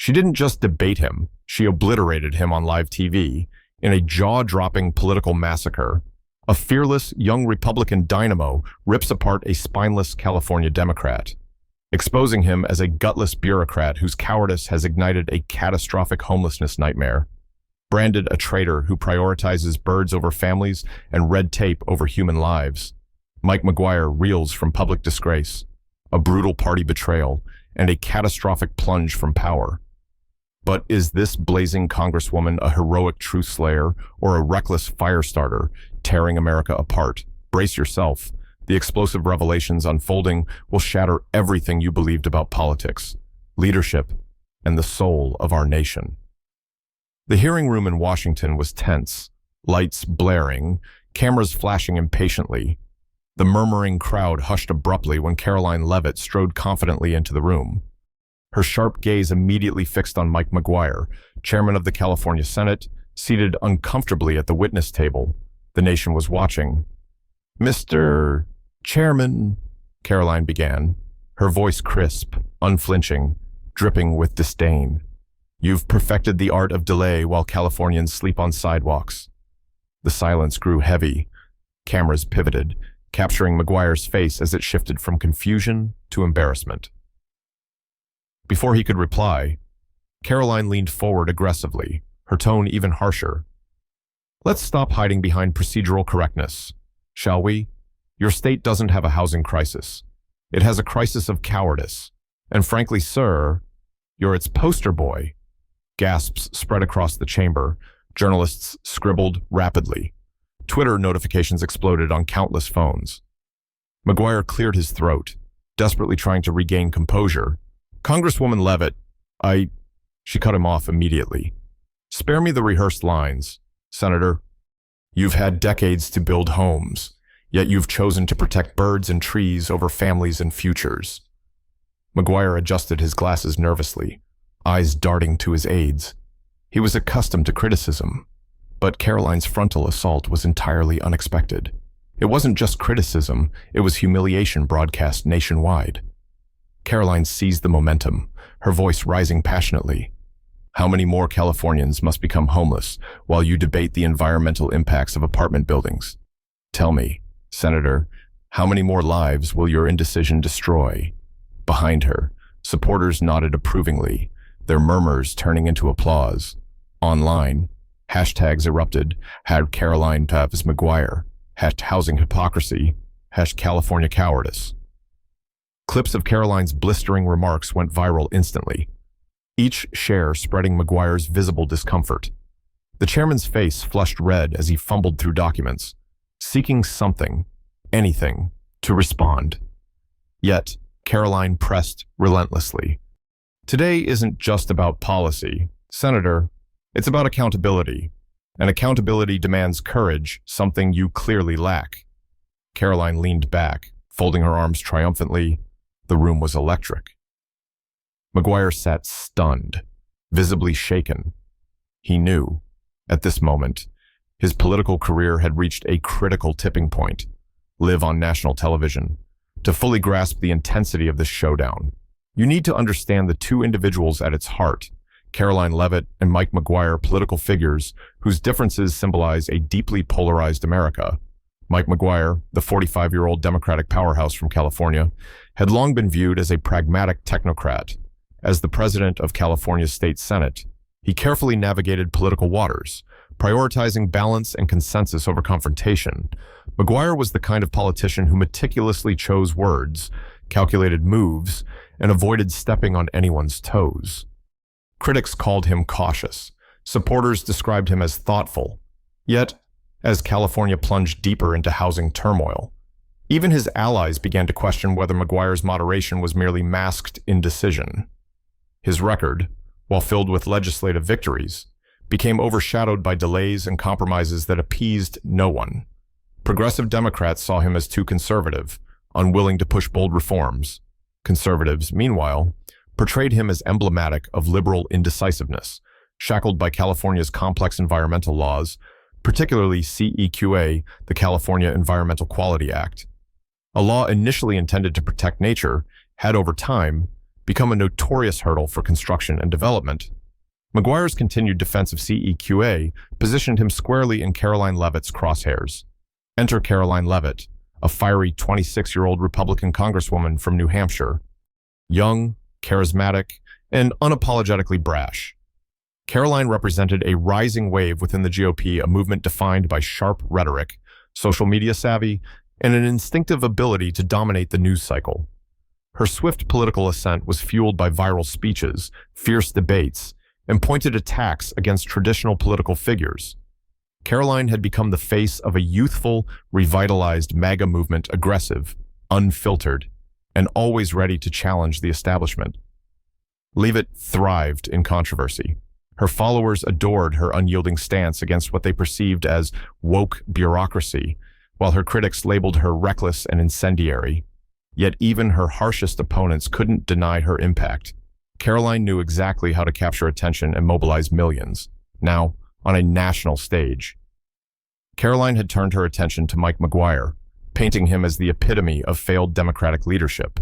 She didn't just debate him, she obliterated him on live TV in a jaw-dropping political massacre. A fearless young Republican dynamo rips apart a spineless California Democrat, exposing him as a gutless bureaucrat whose cowardice has ignited a catastrophic homelessness nightmare. Branded a traitor who prioritizes birds over families and red tape over human lives. Mike McGuire reels from public disgrace, a brutal party betrayal, and a catastrophic plunge from power. But is this blazing Congresswoman a heroic truth slayer or a reckless fire starter tearing America apart? Brace yourself. The explosive revelations unfolding will shatter everything you believed about politics, leadership, and the soul of our nation. The hearing room in Washington was tense, lights blaring, cameras flashing impatiently. The murmuring crowd hushed abruptly when Karoline Leavitt strode confidently into the room. Her sharp gaze immediately fixed on Mike McGuire, chairman of the California Senate, seated uncomfortably at the witness table. The nation was watching. "Mr. Chairman," Karoline began, her voice crisp, unflinching, dripping with disdain. "You've perfected the art of delay while Californians sleep on sidewalks." The silence grew heavy. Cameras pivoted, capturing McGuire's face as it shifted from confusion to embarrassment. Before he could reply, Karoline leaned forward aggressively, her tone even harsher. "Let's stop hiding behind procedural correctness, shall we? Your state doesn't have a housing crisis. It has a crisis of cowardice. And frankly, sir, you're its poster boy." Gasps spread across the chamber. Journalists scribbled rapidly. Twitter notifications exploded on countless phones. McGuire cleared his throat, desperately trying to regain composure. "Congresswoman Leavitt, She cut him off immediately. "Spare me the rehearsed lines, Senator. You've had decades to build homes, yet you've chosen to protect birds and trees over families and futures." McGuire adjusted his glasses nervously, eyes darting to his aides. He was accustomed to criticism, but Karoline's frontal assault was entirely unexpected. It wasn't just criticism, it was humiliation broadcast nationwide. Karoline seized the momentum, her voice rising passionately. "How many more Californians must become homeless while you debate the environmental impacts of apartment buildings? Tell me, Senator, how many more lives will your indecision destroy?" Behind her, supporters nodded approvingly, their murmurs turning into applause. Online, hashtags erupted, #Karoline Leavitt McGuire, #housing hypocrisy, #California cowardice. Clips of Karoline's blistering remarks went viral instantly, each share spreading McGuire's visible discomfort. The chairman's face flushed red as he fumbled through documents, seeking something, anything, to respond. Yet, Karoline pressed relentlessly. "Today isn't just about policy, Senator. It's about accountability. And accountability demands courage, something you clearly lack." Karoline leaned back, folding her arms triumphantly. The room was electric. McGuire sat stunned, visibly shaken. He knew, at this moment, his political career had reached a critical tipping point. Live on national television. To fully grasp the intensity of this showdown, you need to understand the two individuals at its heart, Karoline Leavitt and Mike McGuire, political figures whose differences symbolize a deeply polarized America. Mike McGuire, the 45-year-old Democratic powerhouse from California, had long been viewed as a pragmatic technocrat. As the president of California's state senate, he carefully navigated political waters, prioritizing balance and consensus over confrontation. McGuire was the kind of politician who meticulously chose words, calculated moves, and avoided stepping on anyone's toes. Critics called him cautious. Supporters described him as thoughtful. Yet, as California plunged deeper into housing turmoil, even his allies began to question whether McGuire's moderation was merely masked indecision. His record, while filled with legislative victories, became overshadowed by delays and compromises that appeased no one. Progressive Democrats saw him as too conservative, unwilling to push bold reforms. Conservatives, meanwhile, portrayed him as emblematic of liberal indecisiveness, shackled by California's complex environmental laws, particularly CEQA, the California Environmental Quality Act. A law initially intended to protect nature had over time become a notorious hurdle for construction and development. McGuire's continued defense of CEQA positioned him squarely in Karoline Leavitt's crosshairs. Enter Karoline Leavitt, a fiery 26-year-old Republican Congresswoman from New Hampshire. Young, charismatic, and unapologetically brash. Karoline represented a rising wave within the GOP, a movement defined by sharp rhetoric, social media savvy, and an instinctive ability to dominate the news cycle. Her swift political ascent was fueled by viral speeches, fierce debates, and pointed attacks against traditional political figures. Karoline had become the face of a youthful, revitalized MAGA movement, aggressive, unfiltered, and always ready to challenge the establishment. Leavitt thrived in controversy. Her followers adored her unyielding stance against what they perceived as woke bureaucracy, while her critics labeled her reckless and incendiary. Yet even her harshest opponents couldn't deny her impact. Karoline knew exactly how to capture attention and mobilize millions, now on a national stage. Karoline had turned her attention to Mike McGuire, painting him as the epitome of failed Democratic leadership.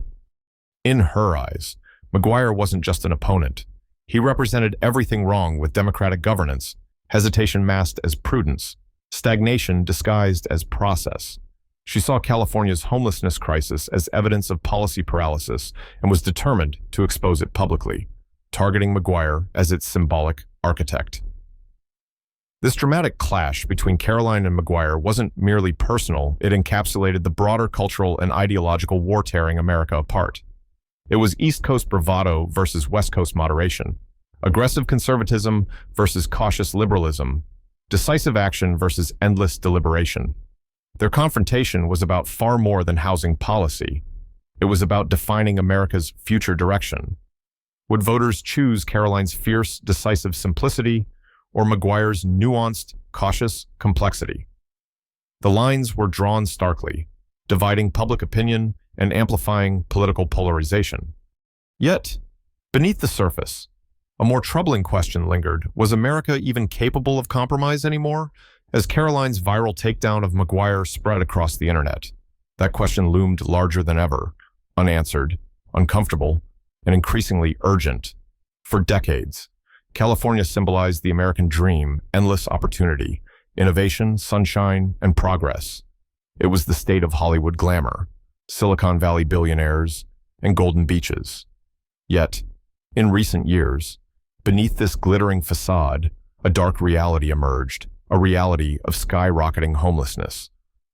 In her eyes, McGuire wasn't just an opponent. He represented everything wrong with Democratic governance, hesitation masked as prudence, stagnation disguised as process. She saw California's homelessness crisis as evidence of policy paralysis and was determined to expose it publicly, targeting McGuire as its symbolic architect. This dramatic clash between Karoline and McGuire wasn't merely personal, it encapsulated the broader cultural and ideological war tearing America apart. It was East Coast bravado versus West Coast moderation, aggressive conservatism versus cautious liberalism, decisive action versus endless deliberation. Their confrontation was about far more than housing policy. It was about defining America's future direction. Would voters choose Karoline's fierce, decisive simplicity or McGuire's nuanced, cautious complexity? The lines were drawn starkly, dividing public opinion and amplifying political polarization. Yet, beneath the surface, a more troubling question lingered. Was America even capable of compromise anymore? As Karoline's viral takedown of McGuire spread across the internet, that question loomed larger than ever, unanswered, uncomfortable, and increasingly urgent. For decades, California symbolized the American dream, endless opportunity, innovation, sunshine, and progress. It was the state of Hollywood glamour, Silicon Valley billionaires, and golden beaches. Yet, in recent years, beneath this glittering facade, a dark reality emerged, a reality of skyrocketing homelessness,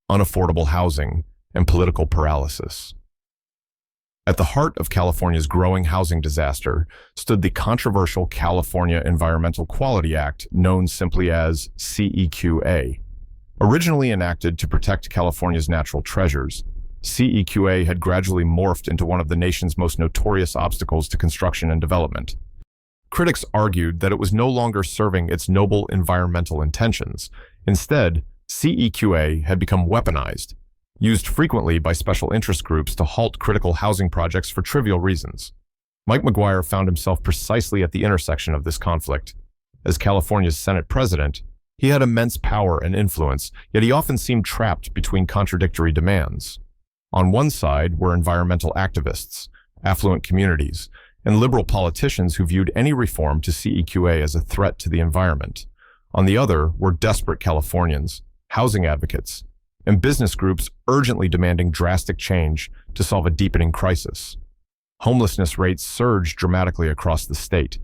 unaffordable housing, and political paralysis. At the heart of California's growing housing disaster stood the controversial California Environmental Quality Act, known simply as CEQA. Originally enacted to protect California's natural treasures, CEQA had gradually morphed into one of the nation's most notorious obstacles to construction and development. Critics argued that it was no longer serving its noble environmental intentions. Instead, CEQA had become weaponized, used frequently by special interest groups to halt critical housing projects for trivial reasons. Mike McGuire found himself precisely at the intersection of this conflict. As California's Senate president, he had immense power and influence, yet he often seemed trapped between contradictory demands. On one side were environmental activists, affluent communities, and liberal politicians who viewed any reform to CEQA as a threat to the environment. On the other were desperate Californians, housing advocates, and business groups urgently demanding drastic change to solve a deepening crisis. Homelessness rates surged dramatically across the state.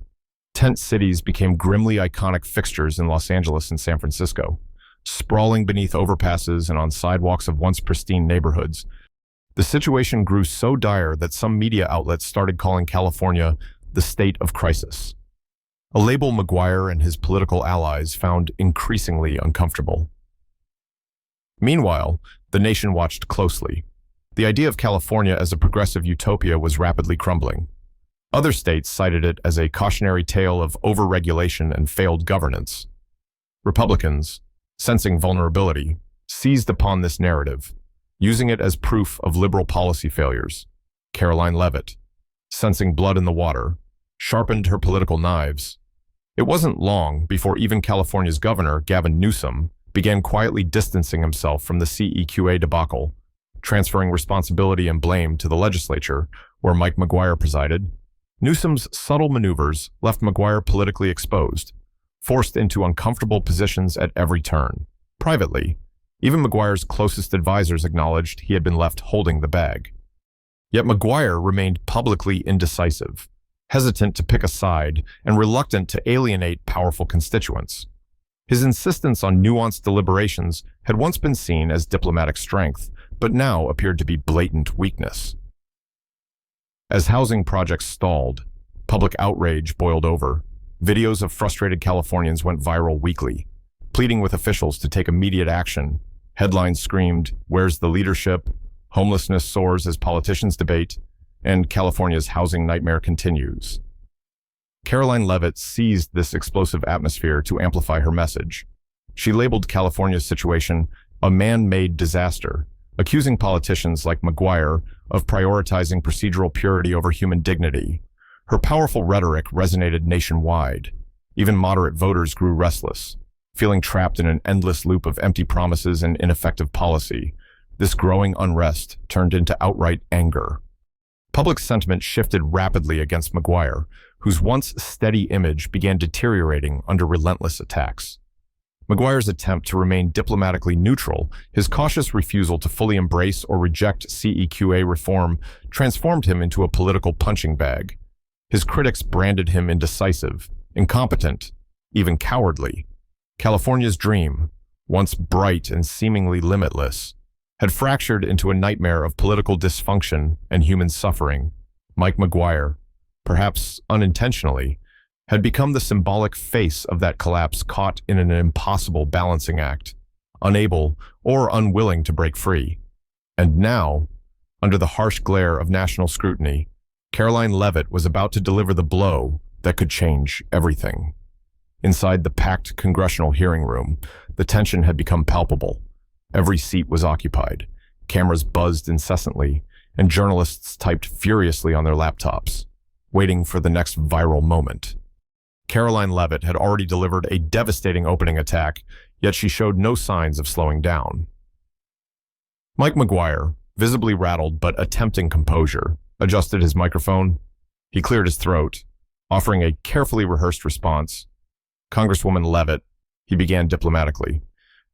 Tent cities became grimly iconic fixtures in Los Angeles and San Francisco, sprawling beneath overpasses and on sidewalks of once pristine neighborhoods. The situation grew so dire that some media outlets started calling California the state of crisis, a label McGuire and his political allies found increasingly uncomfortable. Meanwhile, the nation watched closely. The idea of California as a progressive utopia was rapidly crumbling. Other states cited it as a cautionary tale of overregulation and failed governance. Republicans, sensing vulnerability, seized upon this narrative, using it as proof of liberal policy failures. Karoline Leavitt, sensing blood in the water, sharpened her political knives. It wasn't long before even California's governor, Gavin Newsom, began quietly distancing himself from the CEQA debacle, transferring responsibility and blame to the legislature, where Mike McGuire presided. Newsom's subtle maneuvers left McGuire politically exposed, forced into uncomfortable positions at every turn. Privately, even McGuire's closest advisors acknowledged he had been left holding the bag. Yet McGuire remained publicly indecisive, hesitant to pick a side and reluctant to alienate powerful constituents. His insistence on nuanced deliberations had once been seen as diplomatic strength, but now appeared to be blatant weakness. As housing projects stalled, public outrage boiled over. Videos of frustrated Californians went viral weekly, pleading with officials to take immediate action. Headlines screamed, "Where's the leadership?" "Homelessness soars as politicians debate," and "California's housing nightmare continues." Karoline Leavitt seized this explosive atmosphere to amplify her message. She labeled California's situation a man-made disaster, accusing politicians like McGuire of prioritizing procedural purity over human dignity. Her powerful rhetoric resonated nationwide. Even moderate voters grew restless, feeling trapped in an endless loop of empty promises and ineffective policy. This growing unrest turned into outright anger. Public sentiment shifted rapidly against McGuire, whose once steady image began deteriorating under relentless attacks. McGuire's attempt to remain diplomatically neutral, his cautious refusal to fully embrace or reject CEQA reform, transformed him into a political punching bag. His critics branded him indecisive, incompetent, even cowardly. California's dream, once bright and seemingly limitless, had fractured into a nightmare of political dysfunction and human suffering. Mike McGuire, perhaps unintentionally, had become the symbolic face of that collapse, caught in an impossible balancing act, unable or unwilling to break free. And now, under the harsh glare of national scrutiny, Karoline Leavitt was about to deliver the blow that could change everything. Inside the packed congressional hearing room, the tension had become palpable. Every seat was occupied, cameras buzzed incessantly, and journalists typed furiously on their laptops, waiting for the next viral moment. Karoline Leavitt had already delivered a devastating opening attack, yet she showed no signs of slowing down. Mike McGuire, visibly rattled but attempting composure, adjusted his microphone. He cleared his throat, offering a carefully rehearsed response. "Congresswoman Leavitt," he began diplomatically,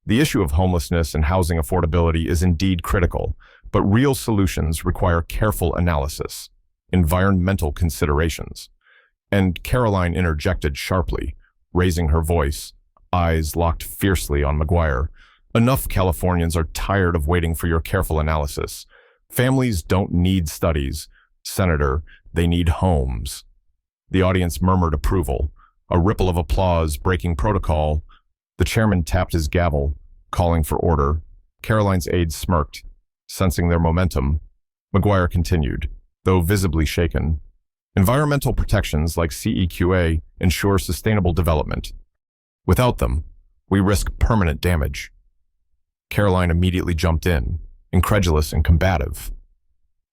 "the issue of homelessness and housing affordability is indeed critical, but real solutions require careful analysis, environmental considerations." And Karoline interjected sharply, raising her voice, eyes locked fiercely on McGuire. "Enough Californians are tired of waiting for your careful analysis. Families don't need studies, Senator, they need homes." The audience murmured approval, a ripple of applause breaking protocol. The chairman tapped his gavel, calling for order. Karoline's aides smirked, sensing their momentum. McGuire continued, though visibly shaken. "Environmental protections like CEQA ensure sustainable development. Without them, we risk permanent damage." Karoline immediately jumped in, incredulous and combative.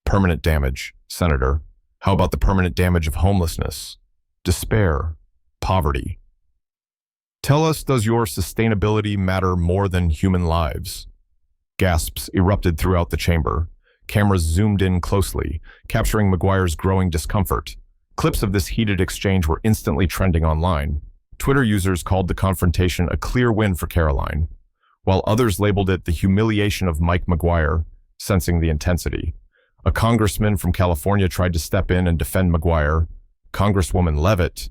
"Permanent damage, Senator. How about the permanent damage of homelessness, despair, poverty? Tell us, does your sustainability matter more than human lives?" Gasps erupted throughout the chamber. Cameras zoomed in closely, capturing McGuire's growing discomfort. Clips of this heated exchange were instantly trending online. Twitter users called the confrontation a clear win for Karoline, while others labeled it the humiliation of Mike McGuire, sensing the intensity. A congressman from California tried to step in and defend McGuire. "Congresswoman Leavitt,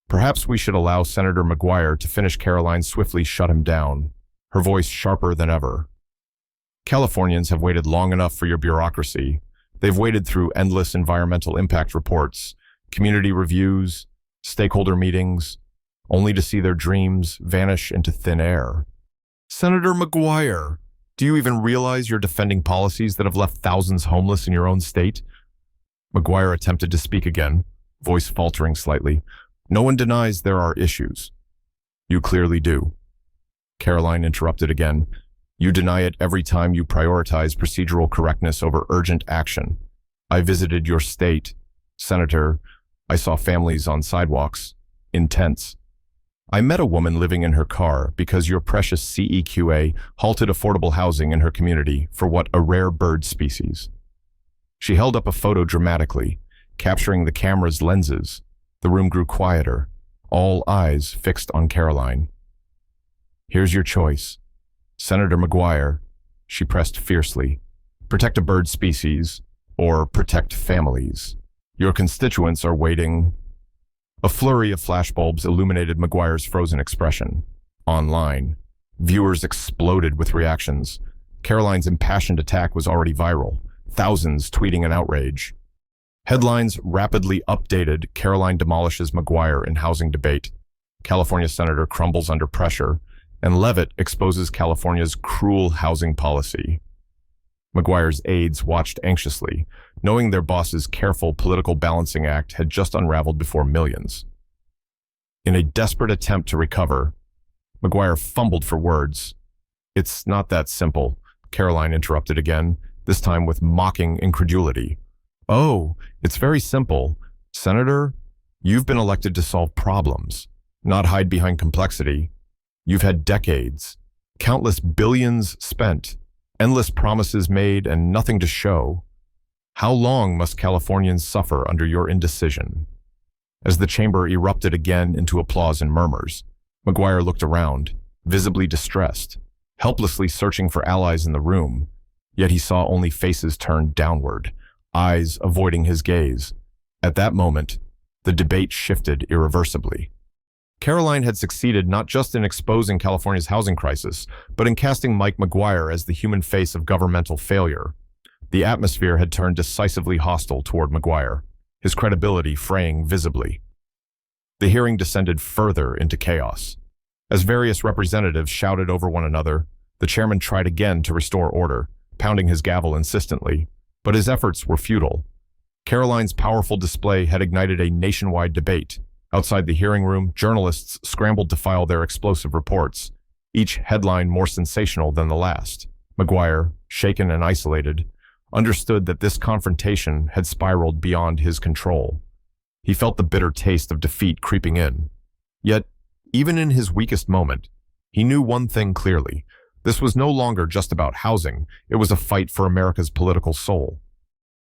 perhaps we should allow Senator McGuire to finish." Karoline swiftly shut him down, her voice sharper than ever. "Californians have waited long enough for your bureaucracy. They've waited through endless environmental impact reports, community reviews, stakeholder meetings, only to see their dreams vanish into thin air. Senator McGuire, do you even realize you're defending policies that have left thousands homeless in your own state?" McGuire attempted to speak again, voice faltering slightly. "No one denies there are issues." "You clearly do." Karoline interrupted again. "You deny it every time you prioritize procedural correctness over urgent action. I visited your state, Senator. I saw families on sidewalks, in tents. I met a woman living in her car because your precious CEQA halted affordable housing in her community for what, a rare bird species." She held up a photo dramatically, capturing the camera's lenses. The room grew quieter, all eyes fixed on Karoline. "Here's your choice. Senator McGuire," she pressed fiercely, "protect a bird species or protect families. Your constituents are waiting." A flurry of flashbulbs illuminated McGuire's frozen expression. Online, viewers exploded with reactions. Karoline's impassioned attack was already viral, thousands tweeting in outrage. Headlines rapidly updated: Karoline demolishes McGuire in housing debate, California senator crumbles under pressure, and Leavitt exposes California's cruel housing policy. McGuire's aides watched anxiously, knowing their boss's careful political balancing act had just unraveled before millions. In a desperate attempt to recover, McGuire fumbled for words. "It's not that simple," Karoline interrupted again, this time with mocking incredulity. "Oh, it's very simple. Senator, you've been elected to solve problems, not hide behind complexity. You've had decades, countless billions spent, endless promises made, and nothing to show. How long must Californians suffer under your indecision?" As the chamber erupted again into applause and murmurs, McGuire looked around, visibly distressed, helplessly searching for allies in the room, yet he saw only faces turned downward, eyes avoiding his gaze. At that moment, the debate shifted irreversibly. Karoline had succeeded not just in exposing California's housing crisis, but in casting Mike McGuire as the human face of governmental failure. The atmosphere had turned decisively hostile toward McGuire, his credibility fraying visibly. The hearing descended further into chaos. As various representatives shouted over one another, the chairman tried again to restore order, pounding his gavel insistently, but his efforts were futile. Karoline's powerful display had ignited a nationwide debate. Outside the hearing room, journalists scrambled to file their explosive reports, each headline more sensational than the last. McGuire, shaken and isolated, understood that this confrontation had spiraled beyond his control. He felt the bitter taste of defeat creeping in. Yet, even in his weakest moment, he knew one thing clearly. This was no longer just about housing, it was a fight for America's political soul.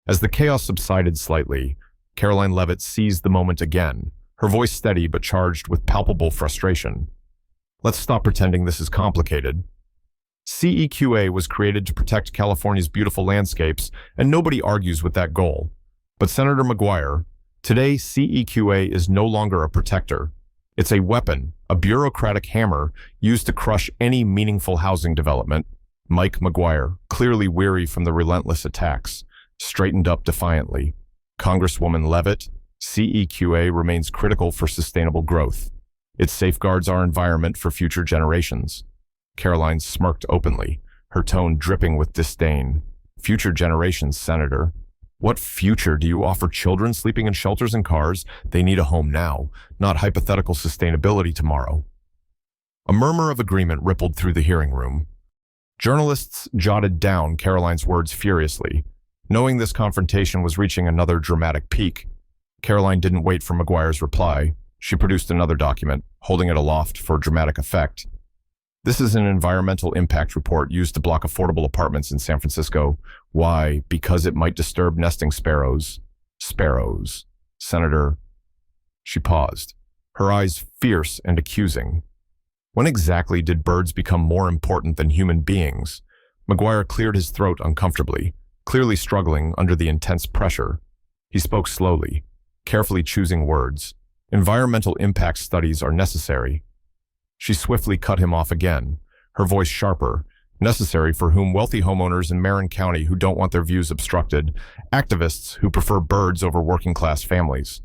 As the chaos subsided slightly, Karoline Leavitt seized the moment again, her voice steady but charged with palpable frustration. "Let's stop pretending this is complicated. CEQA was created to protect California's beautiful landscapes, and nobody argues with that goal. But Senator McGuire, today CEQA is no longer a protector. It's a weapon, a bureaucratic hammer used to crush any meaningful housing development." Mike McGuire, clearly weary from the relentless attacks, straightened up defiantly. "Congresswoman Leavitt, CEQA remains critical for sustainable growth. It safeguards our environment for future generations." Karoline smirked openly, her tone dripping with disdain. "Future generations, Senator? What future do you offer children sleeping in shelters and cars? They need a home now, not hypothetical sustainability tomorrow." A murmur of agreement rippled through the hearing room. Journalists jotted down Karoline's words furiously. Knowing this confrontation was reaching another dramatic peak, Karoline didn't wait for McGuire's reply. She produced another document, holding it aloft for dramatic effect. "This is an environmental impact report used to block affordable apartments in San Francisco. Why? Because it might disturb nesting sparrows." "Sparrows, Senator." She paused, her eyes fierce and accusing. When exactly did birds become more important than human beings? McGuire cleared his throat uncomfortably, clearly struggling under the intense pressure. He spoke slowly, carefully choosing words. "Environmental impact studies are necessary." She swiftly cut him off again, her voice sharper. "Necessary for whom? Wealthy homeowners in Marin County who don't want their views obstructed, activists who prefer birds over working-class families."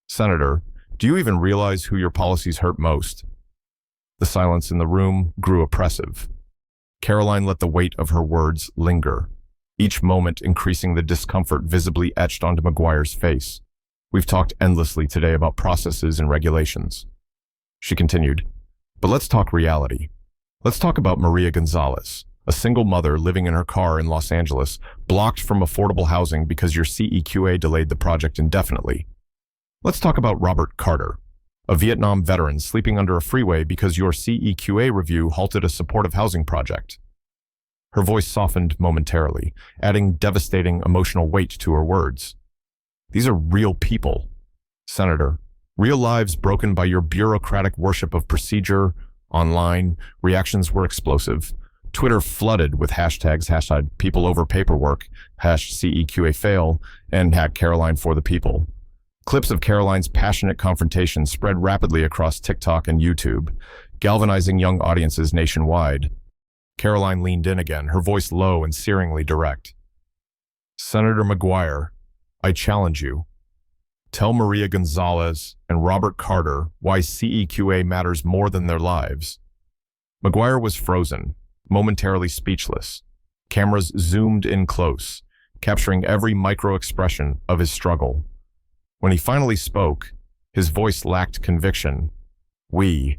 "Senator, do you even realize who your policies hurt most?" The silence in the room grew oppressive. Karoline let the weight of her words linger, each moment increasing the discomfort visibly etched onto McGuire's face. "We've talked endlessly today about processes and regulations." She continued, "But let's talk reality. Let's talk about Maria Gonzalez, a single mother living in her car in Los Angeles, blocked from affordable housing because your CEQA delayed the project indefinitely. Let's talk about Robert Carter, a Vietnam veteran sleeping under a freeway because your CEQA review halted a supportive housing project." Her voice softened momentarily, adding devastating emotional weight to her words. These are real people. Senator, real lives broken by your bureaucratic worship of procedure. Online, reactions were explosive. Twitter flooded with hashtags, hashtag people over paperwork, hash CEQA fail, and hack Karoline for the people. Clips of Karoline's passionate confrontation spread rapidly across TikTok and YouTube, galvanizing young audiences nationwide. Karoline leaned in again, her voice low and searingly direct. Senator McGuire, I challenge you. Tell Maria Gonzalez and Robert Carter why CEQA matters more than their lives. McGuire was frozen, momentarily speechless. Cameras zoomed in close, capturing every micro-expression of his struggle. When he finally spoke, his voice lacked conviction. We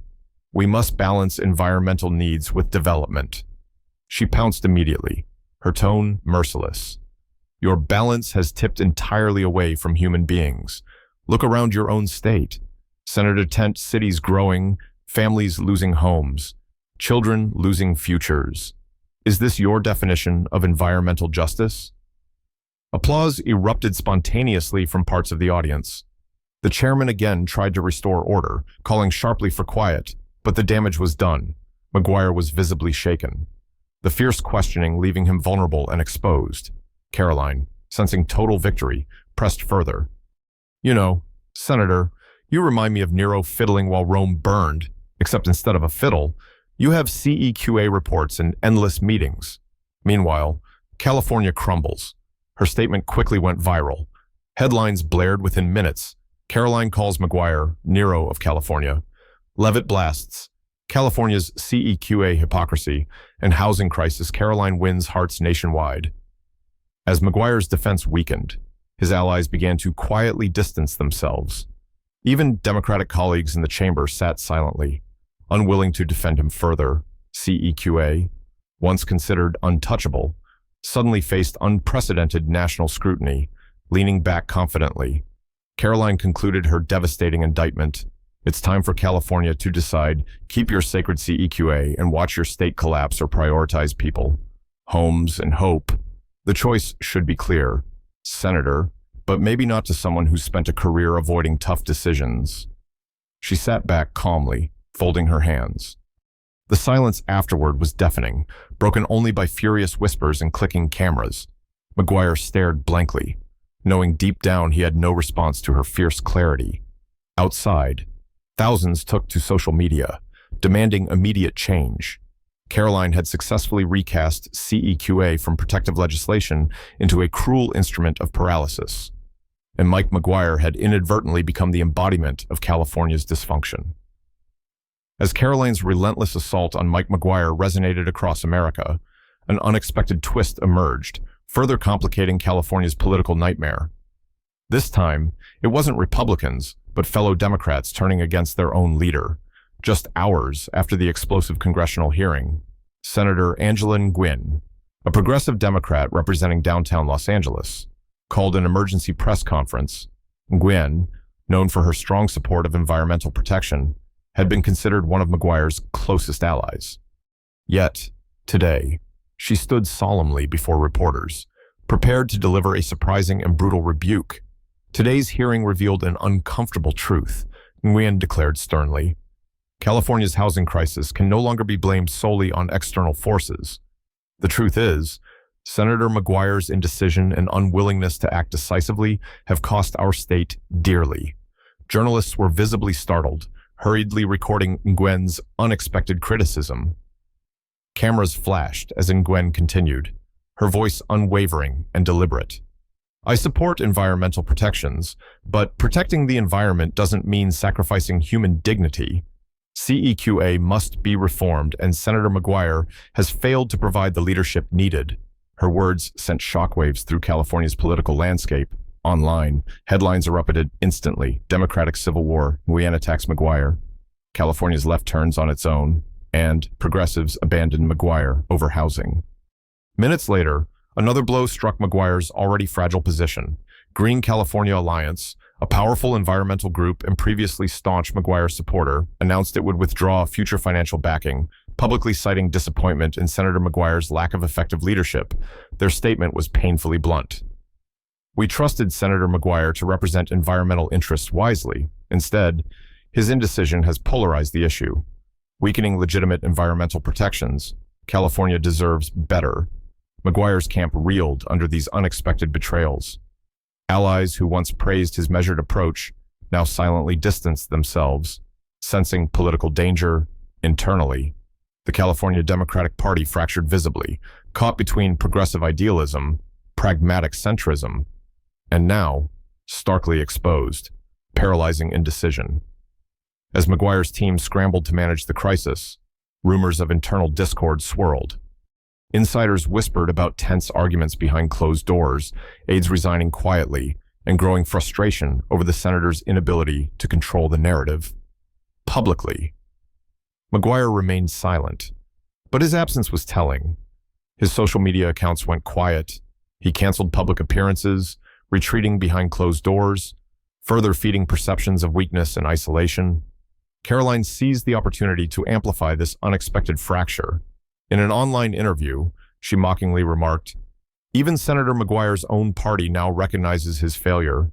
must balance environmental needs with development. She pounced immediately, her tone merciless. Your balance has tipped entirely away from human beings. Look around your own state. Senator, tent cities growing, families losing homes, children losing futures. Is this your definition of environmental justice? Applause erupted spontaneously from parts of the audience. The chairman again tried to restore order, calling sharply for quiet, but the damage was done. McGuire was visibly shaken, the fierce questioning leaving him vulnerable and exposed. Karoline, sensing total victory, pressed further. You know, Senator, you remind me of Nero fiddling while Rome burned, except instead of a fiddle, you have CEQA reports and endless meetings. Meanwhile, California crumbles. Her statement quickly went viral. Headlines blared within minutes. Karoline calls McGuire Nero of California. Leavitt blasts California's CEQA hypocrisy and housing crisis. Karoline wins hearts nationwide. As McGuire's defense weakened, his allies began to quietly distance themselves. Even Democratic colleagues in the chamber sat silently, unwilling to defend him further. CEQA, once considered untouchable, suddenly faced unprecedented national scrutiny, leaning back confidently. Karoline concluded her devastating indictment. It's time for California to decide, keep your sacred CEQA and watch your state collapse or prioritize people, homes, and hope. The choice should be clear, Senator, but maybe not to someone who spent a career avoiding tough decisions. She sat back calmly, folding her hands. The silence afterward was deafening, broken only by furious whispers and clicking cameras. McGuire stared blankly, knowing deep down he had no response to her fierce clarity. Outside, thousands took to social media, demanding immediate change. Karoline had successfully recast CEQA from protective legislation into a cruel instrument of paralysis, and Mike McGuire had inadvertently become the embodiment of California's dysfunction. As Karoline's relentless assault on Mike McGuire resonated across America, an unexpected twist emerged, further complicating California's political nightmare. This time, it wasn't Republicans, but fellow Democrats turning against their own leader. Just hours after the explosive congressional hearing, Senator Angela McGuire, a progressive Democrat representing downtown Los Angeles, called an emergency press conference. McGuire, known for her strong support of environmental protection, had been considered one of McGuire's closest allies. Yet, today, she stood solemnly before reporters, prepared to deliver a surprising and brutal rebuke. Today's hearing revealed an uncomfortable truth, McGuire declared sternly. California's housing crisis can no longer be blamed solely on external forces. The truth is, Senator McGuire's indecision and unwillingness to act decisively have cost our state dearly. Journalists were visibly startled, hurriedly recording Nguyen's unexpected criticism. Cameras flashed as Nguyen continued, her voice unwavering and deliberate. I support environmental protections, but protecting the environment doesn't mean sacrificing human dignity. CEQA must be reformed, and Senator McGuire has failed to provide the leadership needed. Her words sent shockwaves through California's political landscape. Online, headlines erupted instantly. Democratic civil war, Nguyen attacks McGuire. California's left turns on its own, and progressives abandon McGuire over housing. Minutes later, another blow struck McGuire's already fragile position. Green California Alliance, a powerful environmental group and previously staunch McGuire supporter, announced it would withdraw future financial backing, publicly citing disappointment in Senator McGuire's lack of effective leadership. Their statement was painfully blunt. We trusted Senator McGuire to represent environmental interests wisely. Instead, his indecision has polarized the issue. Weakening legitimate environmental protections, California deserves better. McGuire's camp reeled under these unexpected betrayals. Allies who once praised his measured approach now silently distanced themselves, sensing political danger internally. The California Democratic Party fractured visibly, caught between progressive idealism, pragmatic centrism, and now starkly exposed, paralyzing indecision. As McGuire's team scrambled to manage the crisis, rumors of internal discord swirled. Insiders whispered about tense arguments behind closed doors, aides resigning quietly, and growing frustration over the senator's inability to control the narrative. Publicly, McGuire remained silent, but his absence was telling. His social media accounts went quiet. He canceled public appearances, retreating behind closed doors, further feeding perceptions of weakness and isolation. Karoline seized the opportunity to amplify this unexpected fracture. In an online interview, she mockingly remarked, "Even Senator McGuire's own party now recognizes his failure.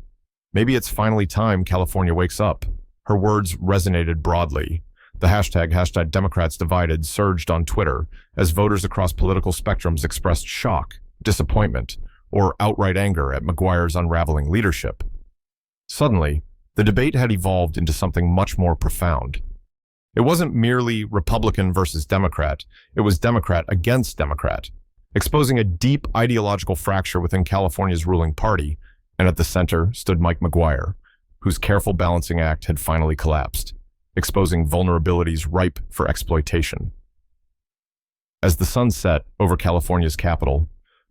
Maybe it's finally time California wakes up." Her words resonated broadly. The hashtag Democrats Divided surged on Twitter as voters across political spectrums expressed shock, disappointment, or outright anger at McGuire's unraveling leadership. Suddenly, the debate had evolved into something much more profound. It wasn't merely Republican versus Democrat, it was Democrat against Democrat, exposing a deep ideological fracture within California's ruling party, and at the center stood Mike McGuire, whose careful balancing act had finally collapsed, exposing vulnerabilities ripe for exploitation. As the sun set over California's capital,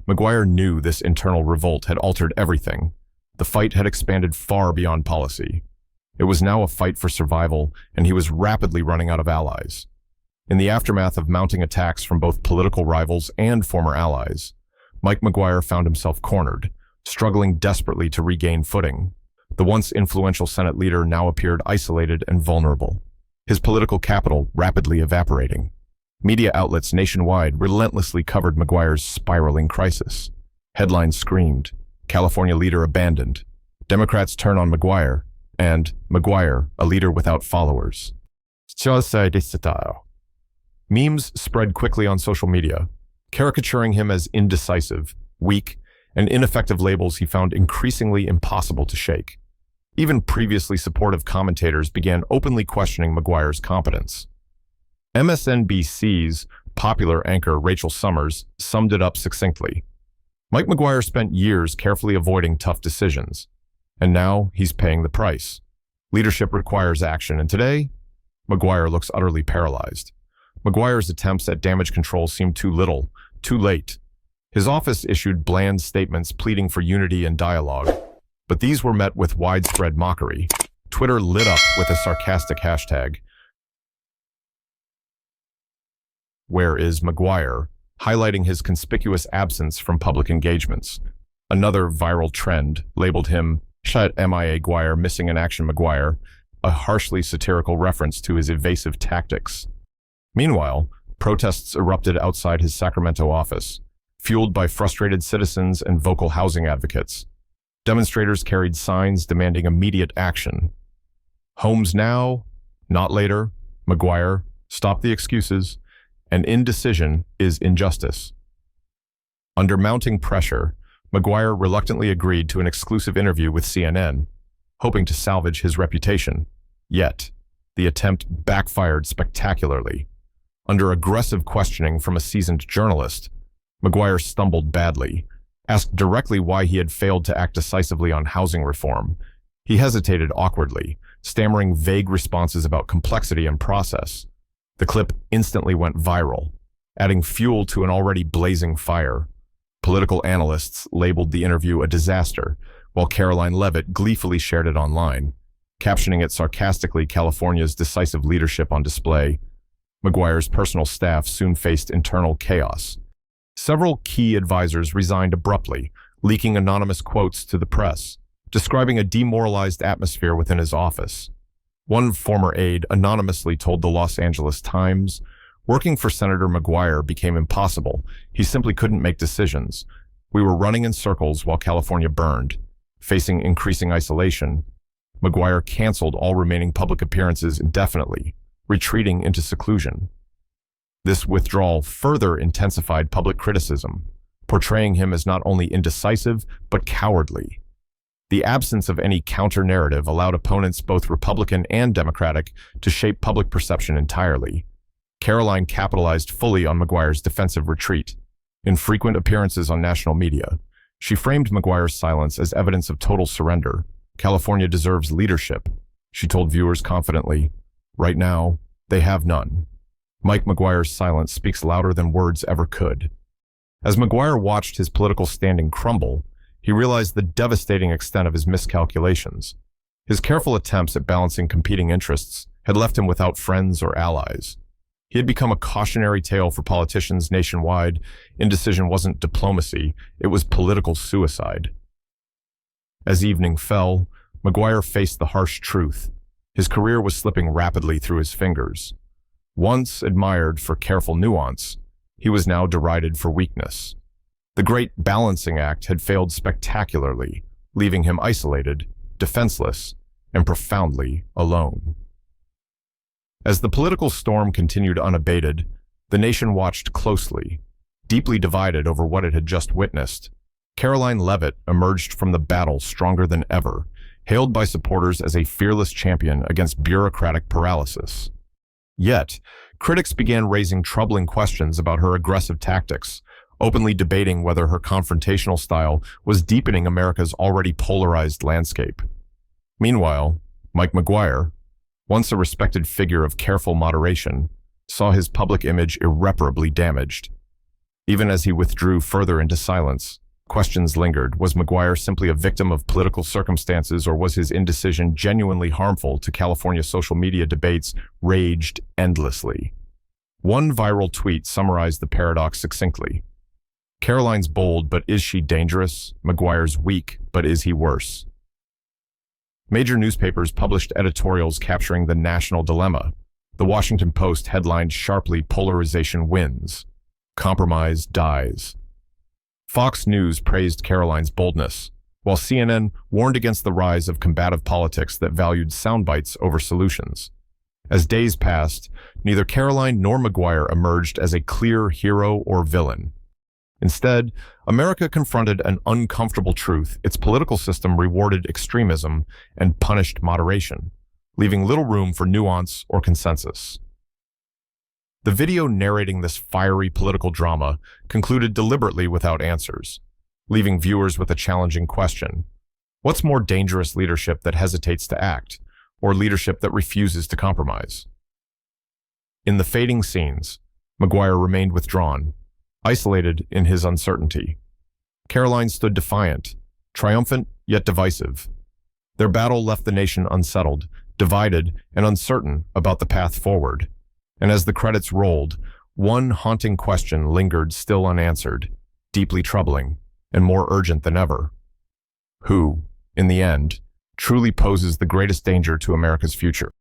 McGuire knew this internal revolt had altered everything. The fight had expanded far beyond policy. It was now a fight for survival, and he was rapidly running out of allies. In the aftermath of mounting attacks from both political rivals and former allies, Mike McGuire found himself cornered, struggling desperately to regain footing. The once influential Senate leader now appeared isolated and vulnerable, his political capital rapidly evaporating. Media outlets nationwide relentlessly covered McGuire's spiraling crisis. Headlines screamed, "California leader abandoned," "Democrats turn on McGuire," and "McGuire, a leader without followers." Memes spread quickly on social media, caricaturing him as indecisive, weak, and ineffective labels he found increasingly impossible to shake. Even previously supportive commentators began openly questioning McGuire's competence. MSNBC's popular anchor Rachel Summers summed it up succinctly. Mike McGuire spent years carefully avoiding tough decisions, and now he's paying the price. Leadership requires action, and today, McGuire looks utterly paralyzed. McGuire's attempts at damage control seemed too little, too late. His office issued bland statements pleading for unity and dialogue, but these were met with widespread mockery. Twitter lit up with a sarcastic hashtag, "Where is McGuire?" highlighting his conspicuous absence from public engagements. Another viral trend labeled him MIA Guire, missing in action McGuire, a harshly satirical reference to his evasive tactics. Meanwhile, protests erupted outside his Sacramento office, fueled by frustrated citizens and vocal housing advocates. Demonstrators carried signs demanding immediate action. "Homes now, not later," "McGuire, stop the excuses," and "indecision is injustice." Under mounting pressure, McGuire reluctantly agreed to an exclusive interview with CNN, hoping to salvage his reputation. Yet, the attempt backfired spectacularly. Under aggressive questioning from a seasoned journalist, McGuire stumbled badly. Asked directly why he had failed to act decisively on housing reform, he hesitated awkwardly, stammering vague responses about complexity and process. The clip instantly went viral, adding fuel to an already blazing fire. Political analysts labeled the interview a disaster, while Karoline Leavitt gleefully shared it online, captioning it sarcastically, "California's decisive leadership on display." McGuire's personal staff soon faced internal chaos. Several key advisors resigned abruptly, leaking anonymous quotes to the press, describing a demoralized atmosphere within his office. One former aide anonymously told the Los Angeles Times, "Working for Senator McGuire became impossible. He simply couldn't make decisions. We were running in circles while California burned. Facing increasing isolation, McGuire canceled all remaining public appearances indefinitely, retreating into seclusion. This withdrawal further intensified public criticism, portraying him as not only indecisive but cowardly. The absence of any counter-narrative allowed opponents, both Republican and Democratic, to shape public perception entirely. Karoline capitalized fully on McGuire's defensive retreat. In frequent appearances on national media, she framed McGuire's silence as evidence of total surrender. California deserves leadership, she told viewers confidently. Right now, they have none. McGuire's silence speaks louder than words ever could. As McGuire watched his political standing crumble, he realized the devastating extent of his miscalculations. His careful attempts at balancing competing interests had left him without friends or allies. He had become a cautionary tale for politicians nationwide. Indecision wasn't diplomacy, it was political suicide. As evening fell, McGuire faced the harsh truth. His career was slipping rapidly through his fingers. Once admired for careful nuance, he was now derided for weakness. The great balancing act had failed spectacularly, leaving him isolated, defenseless, and profoundly alone. As the political storm continued unabated, the nation watched closely, deeply divided over what it had just witnessed. Karoline Leavitt emerged from the battle stronger than ever, hailed by supporters as a fearless champion against bureaucratic paralysis. Yet, critics began raising troubling questions about her aggressive tactics, openly debating whether her confrontational style was deepening America's already polarized landscape. Meanwhile, McGuire, once a respected figure of careful moderation, saw his public image irreparably damaged. Even as he withdrew further into silence, questions lingered. Was McGuire simply a victim of political circumstances, or was his indecision genuinely harmful to California? Social media debates raged endlessly. One viral tweet summarized the paradox succinctly. Karoline's bold, but is she dangerous? McGuire's weak, but is he worse? Major newspapers published editorials capturing the national dilemma. The Washington Post headlined sharply, "Polarization wins. Compromise dies." Fox News praised Karoline's boldness, while CNN warned against the rise of combative politics that valued soundbites over solutions. As days passed, neither Karoline nor McGuire emerged as a clear hero or villain. Instead, America confronted an uncomfortable truth. Its political system rewarded extremism and punished moderation, leaving little room for nuance or consensus. The video narrating this fiery political drama concluded deliberately without answers, leaving viewers with a challenging question. What's more dangerous, leadership that hesitates to act, or leadership that refuses to compromise? In the fading scenes, McGuire remained withdrawn, isolated in his uncertainty. Karoline stood defiant, triumphant yet divisive. Their battle left the nation unsettled, divided, and uncertain about the path forward. And as the credits rolled, one haunting question lingered still unanswered, deeply troubling, and more urgent than ever. Who, in the end, truly poses the greatest danger to America's future?